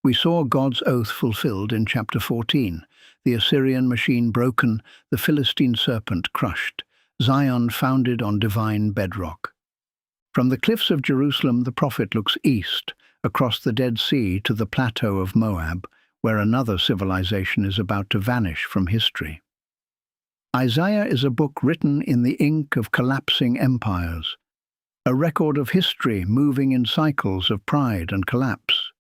We saw God's oath fulfilled in chapter 14, the Assyrian machine broken, the Philistine serpent crushed, Zion founded on divine bedrock. From the cliffs of Jerusalem, the prophet looks east, across the Dead Sea to the plateau of Moab, where another civilization is about to vanish from history. Isaiah is a book written in the ink of collapsing empires, a record of history moving in cycles of pride and collapse.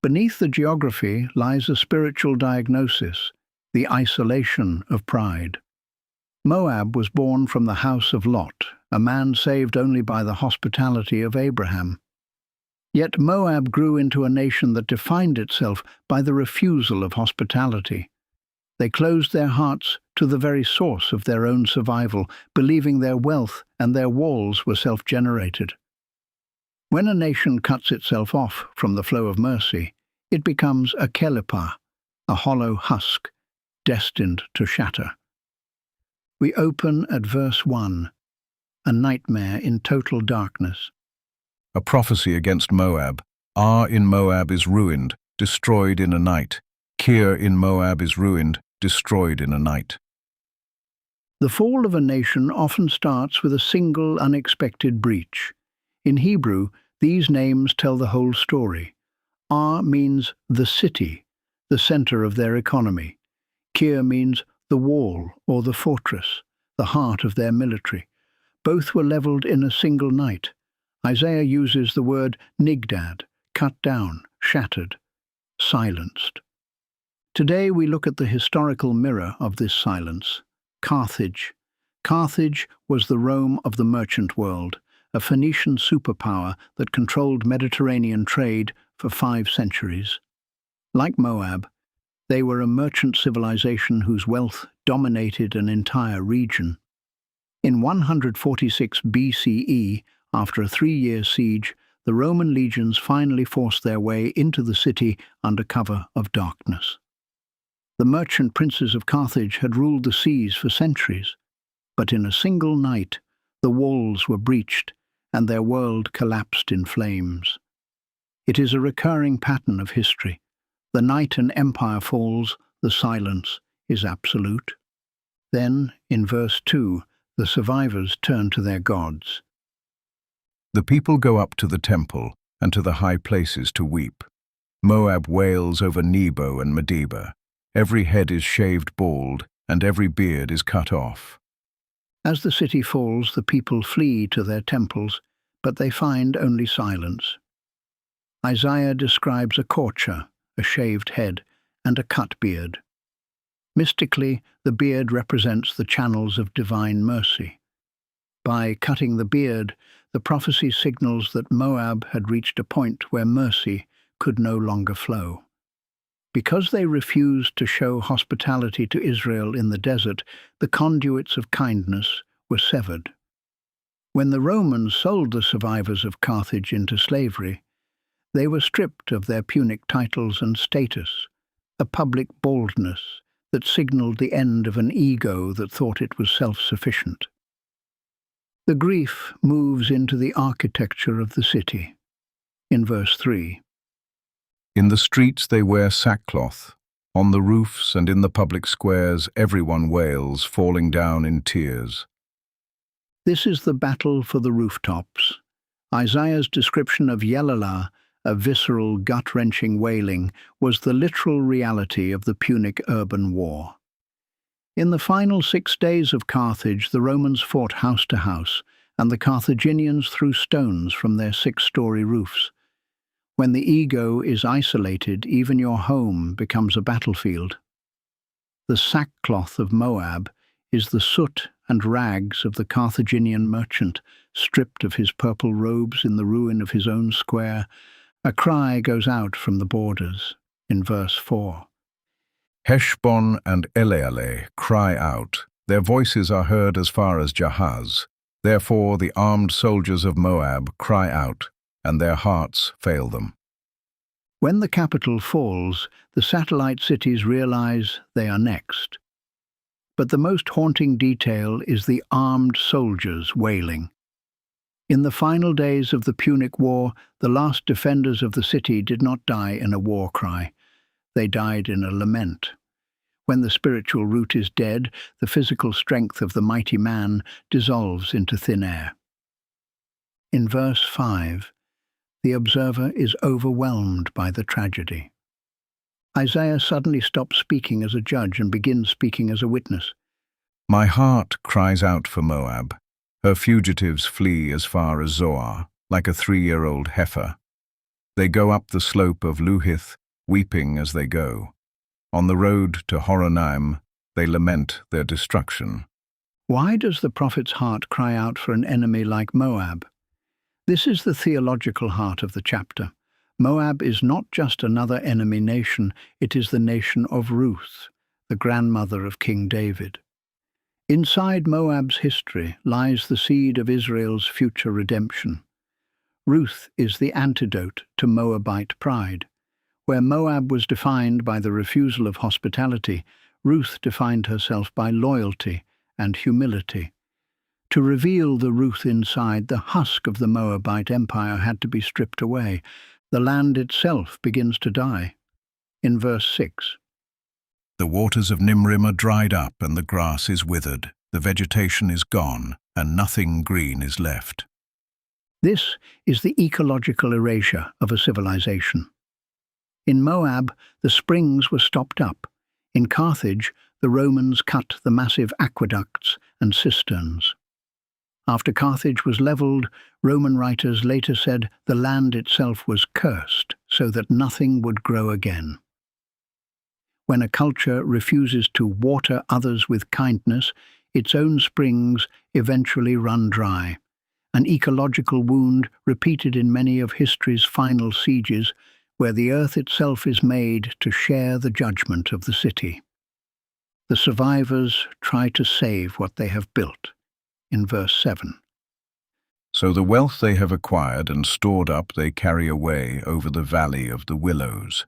Beneath the geography lies a spiritual diagnosis, the isolation of pride. Moab was born from the house of Lot, a man saved only by the hospitality of Abraham. Yet Moab grew into a nation that defined itself by the refusal of hospitality. They closed their hearts to the very source of their own survival, believing their wealth and their walls were self-generated. When a nation cuts itself off from the flow of mercy, it becomes a Kelipah, a hollow husk, destined to shatter. We open at verse 1, a nightmare in total darkness. A prophecy against Moab. Ar in Moab is ruined, destroyed in a night. Kir in Moab is ruined, destroyed in a night. The fall of a nation often starts with a single unexpected breach. In Hebrew, these names tell the whole story. Ar means the city, the center of their economy. Kir means the wall or the fortress, the heart of their military. Both were leveled in a single night. Isaiah uses the word nigdad, cut down, shattered, silenced. Today we look at the historical mirror of this silence, Carthage. Carthage was the Rome of the merchant world, a Phoenician superpower that controlled Mediterranean trade for 5 centuries. Like Moab, they were a merchant civilization whose wealth dominated an entire region. In 146 BCE, after a 3-year siege, the Roman legions finally forced their way into the city under cover of darkness. The merchant princes of Carthage had ruled the seas for centuries, but in a single night the walls were breached and their world collapsed in flames. It is a recurring pattern of history. The night an empire falls, the silence is absolute. Then, in verse 2, the survivors turn to their gods. The people go up to the temple and to the high places to weep. Moab wails over Nebo and Medeba. Every head is shaved bald, and every beard is cut off. As the city falls, the people flee to their temples, but they find only silence. Isaiah describes a courtier, a shaved head, and a cut beard. Mystically, the beard represents the channels of divine mercy. By cutting the beard, the prophecy signals that Moab had reached a point where mercy could no longer flow. Because they refused to show hospitality to Israel in the desert, the conduits of kindness were severed. When the Romans sold the survivors of Carthage into slavery, they were stripped of their Punic titles and status, a public baldness that signaled the end of an ego that thought it was self-sufficient. The grief moves into the architecture of the city. In verse 3, In the streets they wear sackcloth. On the roofs and in the public squares everyone wails, falling down in tears. this is the battle for the rooftops. Isaiah's description of Yelalah, a visceral, gut-wrenching wailing, was the literal reality of the Punic urban war. In the final 6 days of Carthage, the Romans fought house to house, and the Carthaginians threw stones from their 6-story roofs. When the ego is isolated, even your home becomes a battlefield. The sackcloth of Moab is the soot and rags of the Carthaginian merchant, stripped of his purple robes in the ruin of his own square. A cry goes out from the borders, in verse 4. Heshbon and Elealeh cry out. Their voices are heard as far as Jahaz. Therefore the armed soldiers of Moab cry out, and their hearts fail them. When the capital falls, the satellite cities realize they are next. But the most haunting detail is the armed soldiers wailing. In the final days of the Punic War, the last defenders of the city did not die in a war cry. They died in a lament. When the spiritual root is dead, the physical strength of the mighty man dissolves into thin air. In verse 5, the observer is overwhelmed by the tragedy. Isaiah suddenly stops speaking as a judge and begins speaking as a witness. My heart cries out for Moab. Her fugitives flee as far as Zoar, like a 3-year-old heifer. They go up the slope of Luhith, weeping as they go. On the road to Horonaim, they lament their destruction. Why does the prophet's heart cry out for an enemy like Moab? This is the theological heart of the chapter. Moab is not just another enemy nation, it is the nation of Ruth, the grandmother of King David. Inside Moab's history lies the seed of Israel's future redemption. Ruth is the antidote to Moabite pride. Where Moab was defined by the refusal of hospitality, Ruth defined herself by loyalty and humility. To reveal the Ruth inside, the husk of the Moabite empire had to be stripped away. The land itself begins to die. In verse 6, The waters of Nimrim are dried up and the grass is withered. The vegetation is gone and nothing green is left. this is the ecological erasure of a civilization. In Moab, the springs were stopped up. In Carthage, the Romans cut the massive aqueducts and cisterns. After Carthage was leveled, Roman writers later said the land itself was cursed so that nothing would grow again. When a culture refuses to water others with kindness, its own springs eventually run dry, an ecological wound repeated in many of history's final sieges, where the earth itself is made to share the judgment of the city. The survivors try to save what they have built. In verse 7. So the wealth they have acquired and stored up they carry away over the valley of the willows.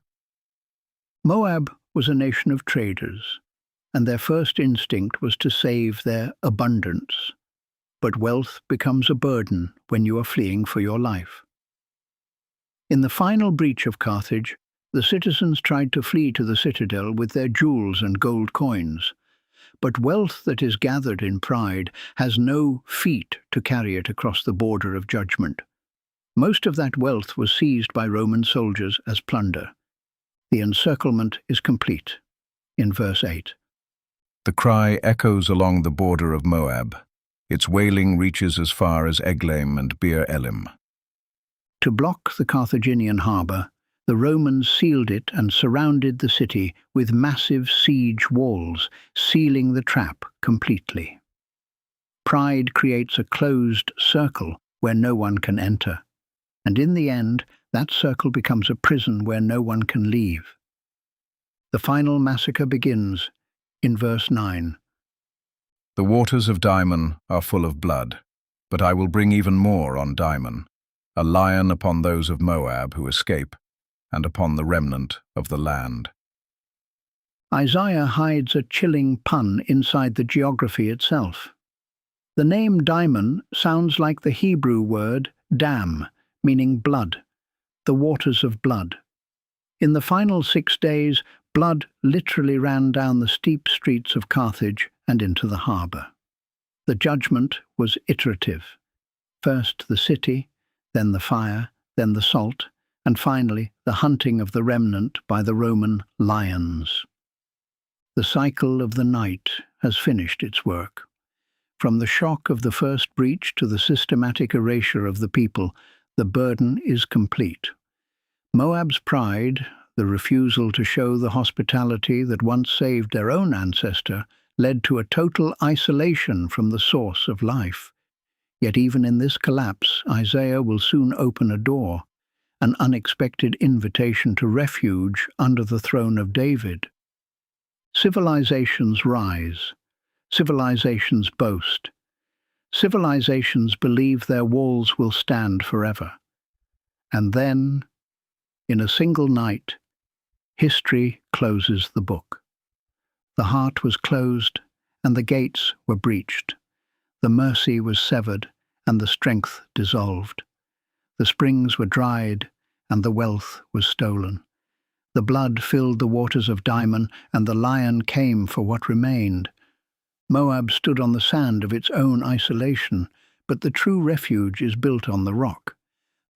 Moab was a nation of traders, and their first instinct was to save their abundance. But wealth becomes a burden when you are fleeing for your life. In the final breach of Carthage, the citizens tried to flee to the citadel with their jewels and gold coins. But wealth that is gathered in pride has no feet to carry it across the border of judgment. Most of that wealth was seized by Roman soldiers as plunder. The encirclement is complete. In verse 8. The cry echoes along the border of Moab. Its wailing reaches as far as Eglaim and Beer Elim. To block the Carthaginian harbour, the Romans sealed it and surrounded the city with massive siege walls, sealing the trap completely. Pride creates a closed circle where no one can enter, and in the end, that circle becomes a prison where no one can leave. The final massacre begins in verse 9. The waters of Dimon are full of blood, but I will bring even more on Dimon, a lion upon those of Moab who escape, and upon the remnant of the land. Isaiah hides a chilling pun inside the geography itself. The name Dimon sounds like the Hebrew word dam, meaning blood, the waters of blood. In the final 6 days, blood literally ran down the steep streets of Carthage and into the harbour. The judgment was iterative. First the city, then the fire, then the salt, and finally the hunting of the remnant by the Roman lions. The cycle of the night has finished its work. From the shock of the first breach to the systematic erasure of the people, the burden is complete. Moab's pride, the refusal to show the hospitality that once saved their own ancestor, led to a total isolation from the source of life. Yet even in this collapse, Isaiah will soon open a door, an unexpected invitation to refuge under the throne of David. Civilizations rise. Civilizations boast. Civilizations believe their walls will stand forever. And then, in a single night, history closes the book. The heart was closed, and the gates were breached. The mercy was severed, and the strength dissolved. The springs were dried, and the wealth was stolen. The blood filled the waters of Dimon, and the lion came for what remained. Moab stood on the sand of its own isolation, but the true refuge is built on the rock.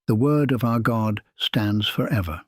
The word of our God stands forever.